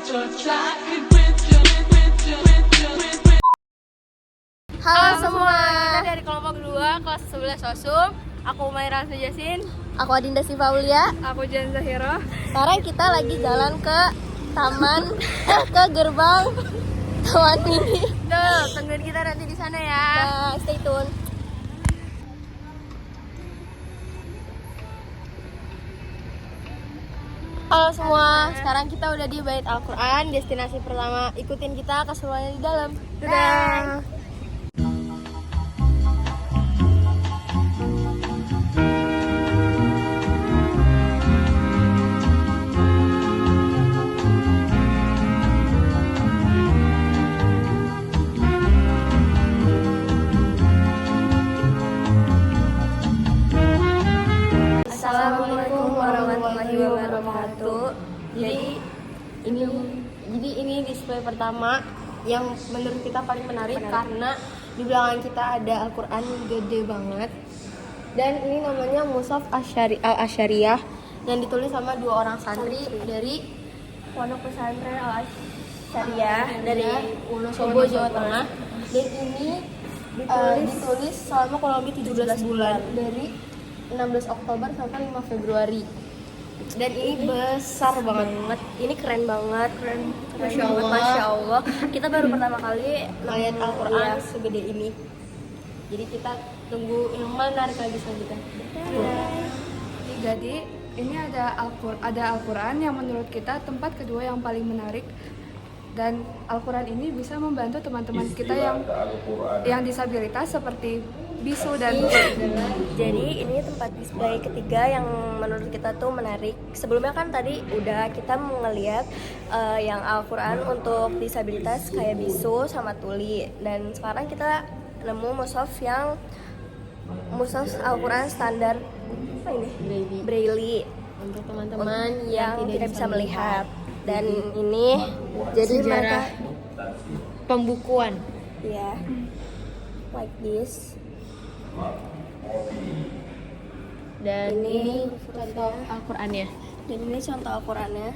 Halo semua. Kita dari kelompok 2 kelas 11 Sosum. Aku Umairah Jasin. Aku Adinda Sifaulia. Aku Jan Zahira. Sekarang kita lagi jalan ke taman ke gerbang taman mini. Tuh, tungguin kita nanti di sana ya. Nah, stay tune. Halo semua, sekarang kita udah di Bait Al-Quran, destinasi pertama. Ikutin kita keseruannya di dalam. Dadah. Assalamualaikum warahmatullahi wabarakatuh. Jadi ini display pertama yang menurut kita paling menarik karena di belakang kita ada Al-Quran gede banget. Dan ini namanya Mushaf Al-Asyariyah yang ditulis sama 2 orang santri dari Pondok Pesantren Al-Asyariyah dari Wonosobo, Jawa Tengah. Dan ini ditulis selama kurang lebih 17 bulan dari 16 Oktober sampai 5 Februari. Dan ini besar banget. Ini keren banget. Masya Allah. Kita baru pertama kali melihat Al-Quran segede ini. Jadi kita tunggu yang menarik lagi selanjutnya. Jadi ini ada Al-Quran yang menurut kita tempat kedua yang paling menarik. Dan Al-Quran ini bisa membantu teman-teman kita yang disabilitas seperti bisu dan Jadi ini tempat display ketiga yang menurut kita tuh menarik. Sebelumnya kan tadi udah kita ngeliat yang Al-Quran untuk disabilitas kayak bisu sama tuli. Dan sekarang kita nemu mushaf Al-Quran standar apa ini? Braille Untuk teman-teman yang tidak bisa melihat. Dan ini jadi sejarah pembukuan. ya like this. Dan ini contoh Al-Qurannya. Dan ini contoh Al-Qurannya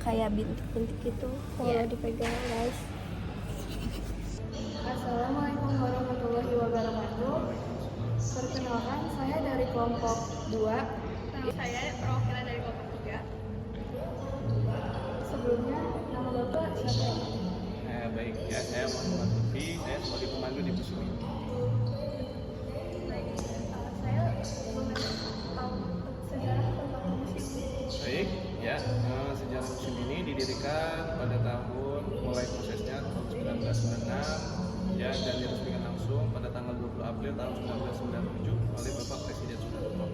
kayak bintik-bintik gitu kalau dipegang guys. Assalamualaikum warahmatullahi wabarakatuh. Perkenalkan, saya dari kelompok 2. Saya perwakilan dari kelompok 3. Sebelumnya, nama Bapak siapa? Baik, ya saya Muhammad Lutfi, saya sebagai pemandu di museum ini. Saya tahu sejarah tentang museum. Baik, ya sejarah museum ini didirikan pada tahun mulai prosesnya tahun 1996 ya, dan diresmikan langsung pada tanggal 20 April tahun 1997 oleh Bapak Presiden Soekarno.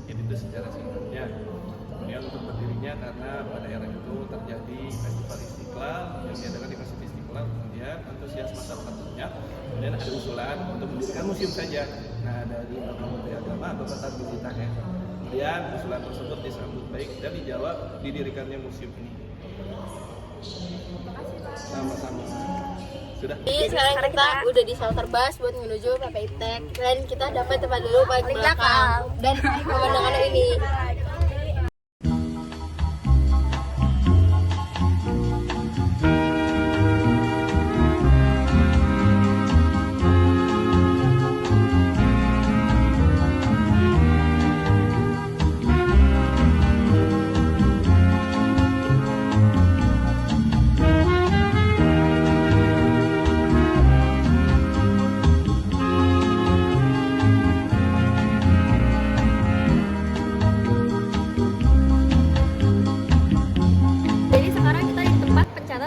Jadi itu sejarah singkatnya. Kemudian untuk berdirinya karena pada era itu terjadi festival Istiqlal yang diadakan di Masjid Istiqlal, kemudian antusias masyarakat banyak, kemudian ada usulan untuk mendirikan museum saja. Nah, dari Bapak Menteri Agama Bapak Tarbiyah Tahir, kemudian usulan tersebut disambut baik dan dijawab didirikannya museum ini. Sama-sama. Sudah. Jadi sekarang kita udah di shelter bus buat menuju PPITEK dan kita dapat tempat dulu paling belakang dan pemandangan ini.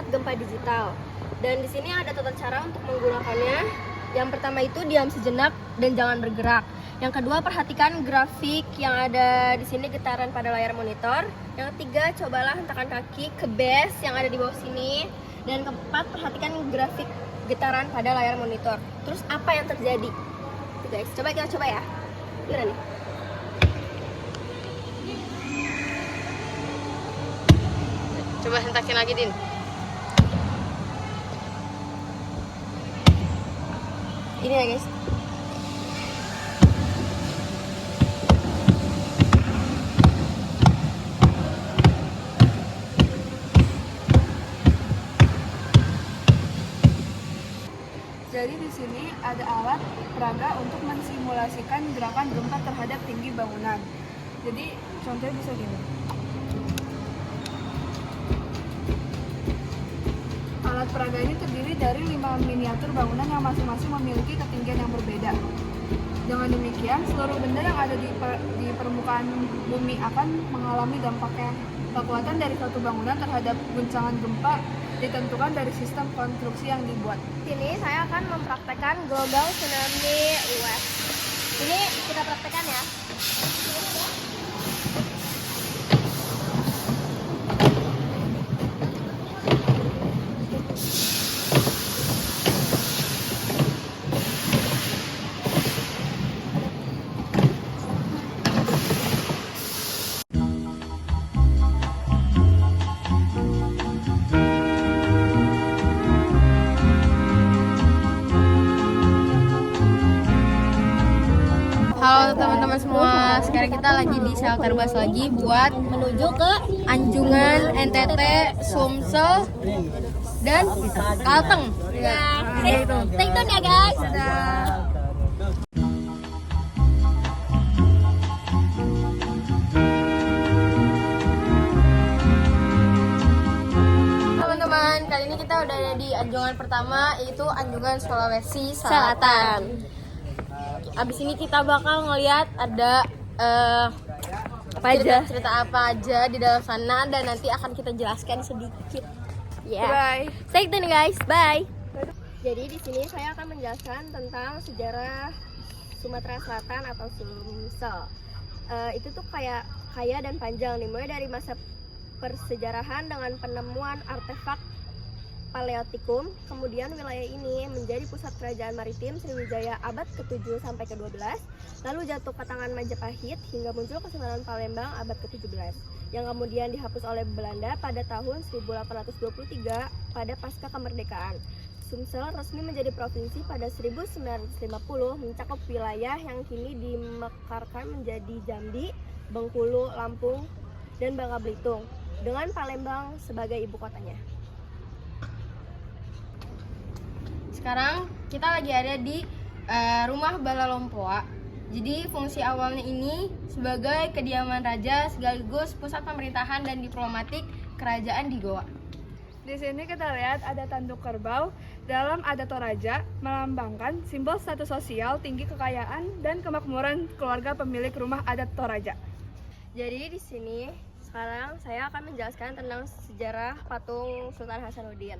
Gempa digital. Dan di sini ada tata cara untuk menggunakannya. Yang pertama itu diam sejenak dan jangan bergerak. Yang kedua, perhatikan grafik yang ada di sini getaran pada layar monitor. Yang ketiga, cobalah hentakan kaki ke base yang ada di bawah sini. Dan keempat, perhatikan grafik getaran pada layar monitor. Terus apa yang terjadi? Tuh guys, coba kita coba ya. Gimana nih? Coba hentakin lagi, Din. Ini ya guys. Jadi di sini ada alat peraga untuk mensimulasikan gerakan gempa terhadap tinggi bangunan. Jadi contohnya bisa gini. Alat peraga ini terdiri dari 5 miniatur bangunan yang masing-masing memiliki ketinggian yang berbeda. Dengan demikian, seluruh benda yang ada di permukaan bumi akan mengalami dampaknya. Kekuatan dari suatu bangunan terhadap guncangan gempa ditentukan dari sistem konstruksi yang dibuat. Sini saya akan mempraktekkan global tsunami wave. Ini kita praktekkan ya. Halo teman-teman semua, sekarang kita lagi di shelter bus lagi buat menuju ke Anjungan, NTT, Sumsel, dan Kalteng. Stay tune ya guys. Teman-teman, kali ini kita udah ada di Anjungan pertama, yaitu Anjungan Sulawesi Selatan. Abis ini kita bakal ngeliat ada cerita apa aja di dalam sana, dan nanti akan kita jelaskan sedikit. Bye. Stay tune guys. Bye. Jadi di sini saya akan menjelaskan tentang sejarah Sumatera Selatan atau Sumsel. Itu tuh kayak kaya dan panjang nih, mulai dari masa persejarahan dengan penemuan artefak Paleotikum. Kemudian wilayah ini menjadi pusat kerajaan maritim Sriwijaya abad ke-7 sampai ke-12, lalu jatuh ke tangan Majapahit hingga muncul Kesultanan Palembang abad ke-17 yang kemudian dihapus oleh Belanda pada tahun 1823 pada pasca kemerdekaan. Sumsel resmi menjadi provinsi pada 1950, mencakup wilayah yang kini dimekarkan menjadi Jambi, Bengkulu, Lampung, dan Bangka Belitung, dengan Palembang sebagai ibu kotanya. Sekarang kita lagi ada di rumah Balalompoa. Jadi fungsi awalnya ini sebagai kediaman raja sekaligus pusat pemerintahan dan diplomatik kerajaan di Goa. Di sini kita lihat ada tanduk kerbau dalam adat Toraja, melambangkan simbol status sosial, tinggi kekayaan, dan kemakmuran keluarga pemilik rumah adat Toraja. Jadi di sini sekarang saya akan menjelaskan tentang sejarah patung Sultan Hasanuddin.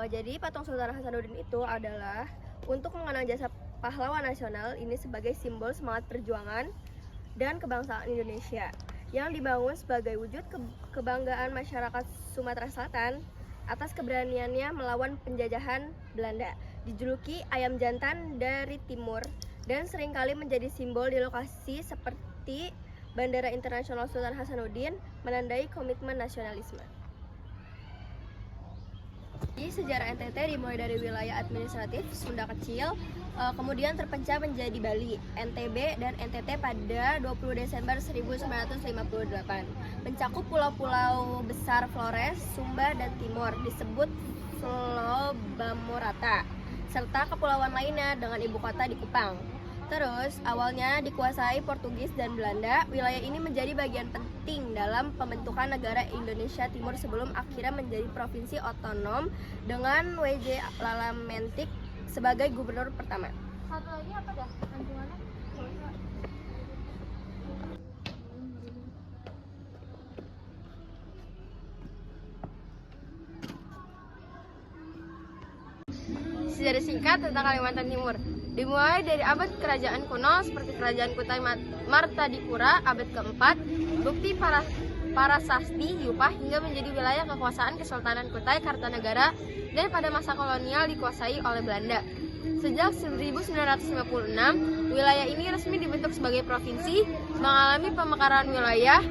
Jadi patung Sultan Hasanuddin itu adalah untuk mengenang jasa pahlawan nasional ini sebagai simbol semangat perjuangan dan kebangsaan Indonesia yang dibangun sebagai wujud kebanggaan masyarakat Sumatera Selatan atas keberaniannya melawan penjajahan Belanda. Dijuluki ayam jantan dari timur dan seringkali menjadi simbol di lokasi seperti Bandara Internasional Sultan Hasanuddin, menandai komitmen nasionalisme. Di sejarah NTT dimulai dari wilayah administratif Sunda Kecil, kemudian terpecah menjadi Bali, NTB, dan NTT pada 20 Desember 1958. Mencakup pulau-pulau besar Flores, Sumba, dan Timor, disebut Pulau Bamorata, serta kepulauan lainnya dengan ibu kota di Kupang. Terus, awalnya dikuasai Portugis dan Belanda, wilayah ini menjadi bagian penting dalam pembentukan negara Indonesia Timur sebelum akhirnya menjadi provinsi otonom dengan W.J. Lalametik sebagai gubernur pertama. Satu lagi apa dah? Anjungannya? Sejarah singkat tentang Kalimantan Timur. Dimulai dari abad kerajaan kuno seperti kerajaan Kutai Martadipura abad keempat, Bukti Parasasti Yupah hingga menjadi wilayah kekuasaan Kesultanan Kutai Kartanegara, dan pada masa kolonial dikuasai oleh Belanda. Sejak 1956, wilayah ini resmi dibentuk sebagai provinsi, mengalami pemekaran wilayah,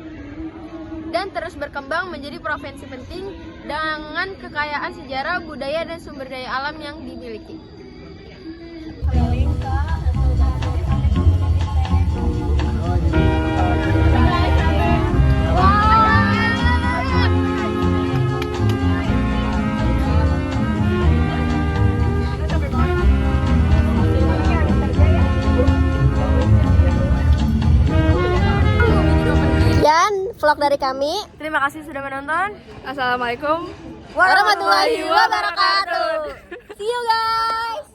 dan terus berkembang menjadi provinsi penting dengan kekayaan sejarah, budaya, dan sumber daya alam yang dimiliki. vlog dari kami. Terima kasih sudah menonton. Assalamualaikum Warahmatullahi wabarakatuh. See you guys.